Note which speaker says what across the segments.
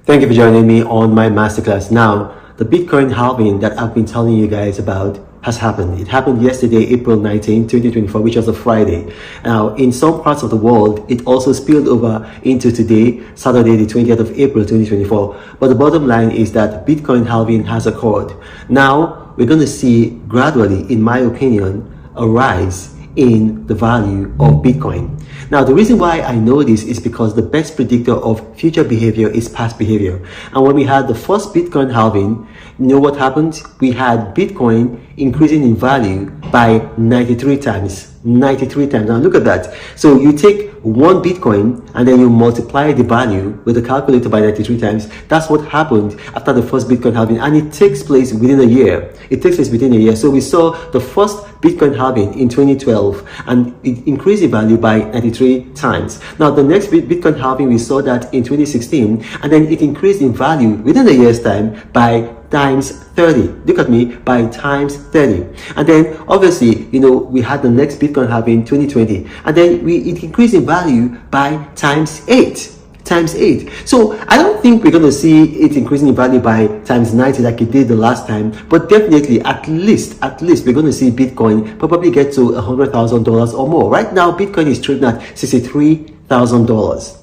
Speaker 1: Thank you for joining me on my masterclass. Now, the Bitcoin halving that I've been telling you guys about has happened. It happened yesterday, April 19, 2024, which was a Friday. Now, in some parts of the world, it also spilled over into today, Saturday, the 20th of April, 2024. But the bottom line is that Bitcoin halving has occurred. Now, we're going to see gradually, in my opinion, a rise in the value of Bitcoin. Now, the reason why I know this is because the best predictor of future behavior is past behavior. And when we had the first Bitcoin halving, you know what happened? We had Bitcoin increasing in value by 93 times. 93 times. Now look at that. So you take one Bitcoin and then you multiply the value with the calculator by 93 times. That's what happened after the first Bitcoin halving, and it takes place within a year. It takes place within a year. So we saw the first Bitcoin halving in 2012 and it increased in value by 93 times. Now the next Bitcoin halving, we saw that in 2016, and then it increased in value within a year's time by times 30. Look at me, by times 30. And then obviously, you know, we had the next Bitcoin halving in 2020, and then it increased in value by times 8. Times 8. So I don't think we're going to see it increasing in value by times 90 like it did the last time, but definitely at least we're going to see Bitcoin probably get to $100,000 or more. Right now Bitcoin is trading at $63,000.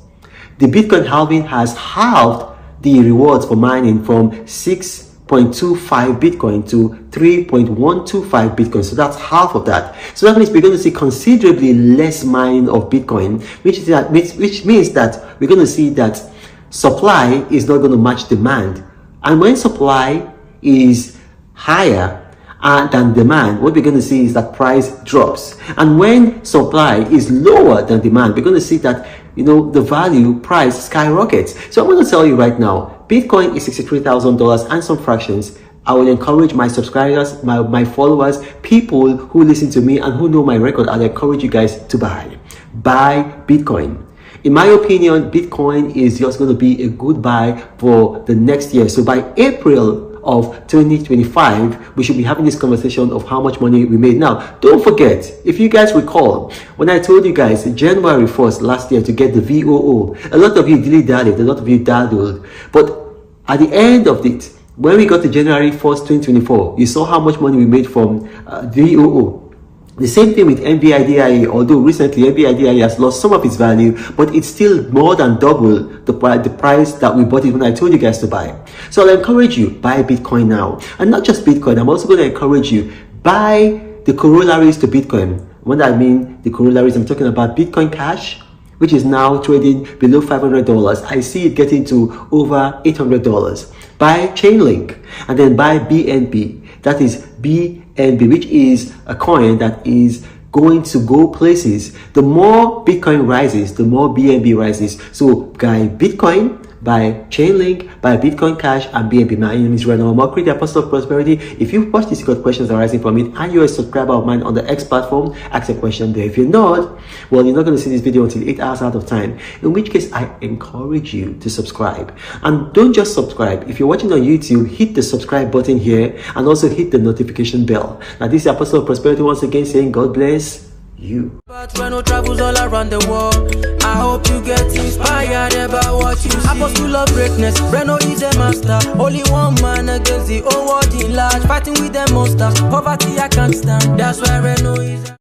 Speaker 1: The Bitcoin halving has halved the rewards for mining from 6.25 Bitcoin to 3.125 Bitcoin. So that's half of that. So that means we're going to see considerably less mining of Bitcoin, which means that we're going to see that supply is not going to match demand. And when supply is higher than demand, what we're going to see is that price drops. And when supply is lower than demand, we're going to see that, you know, the value price skyrockets. So I'm going to tell you right now, Bitcoin is $63,000 and some fractions. I will encourage my subscribers, my followers, people who listen to me and who know my record, I'll encourage you guys to buy Bitcoin. In my opinion, Bitcoin is just going to be a good buy for the next year. So by April of 2025, we should be having this conversation of how much money we made. Now, don't forget, if you guys recall, when I told you guys January 1st last year to get the VOO, a lot of you dilly-dallied, a lot of you daddled. But at the end of it, when we got to January 1st, 2024, you saw how much money we made from VOO. The same thing with NVIDIA, although recently NVIDIA has lost some of its value, but it's still more than double the price that we bought it when I told you guys to buy. So I'll encourage you, buy Bitcoin now. And not just Bitcoin, I'm also going to encourage you, buy the corollaries to Bitcoin. When I mean the corollaries, I'm talking about Bitcoin Cash, which is now trading below $500. I see it getting to over $800. Buy Chainlink, and then buy BNB. That is BNB, which is a coin that is going to go places. The more Bitcoin rises, the more BNB rises. So buy Bitcoin, buy Chainlink, buy Bitcoin Cash, and BNB. My name is Reno Mokri, the Apostle of Prosperity. If you've watched this, you got questions arising from it, and you're a subscriber of mine on the X platform, ask a question there. If you're not, well, you're not going to see this video until 8 hours out of time, in which case I encourage you to subscribe. And don't just subscribe. If you're watching on YouTube, hit the subscribe button here and also hit the notification bell. Now, this is the Apostle of Prosperity once again saying God bless you.
Speaker 2: But Reno travels all around the world. I hope you get inspired about what you see. Apostle of greatness, Reno is a master. Only one man against the whole world in large. Fighting with the monsters, poverty I can't stand. That's why Reno is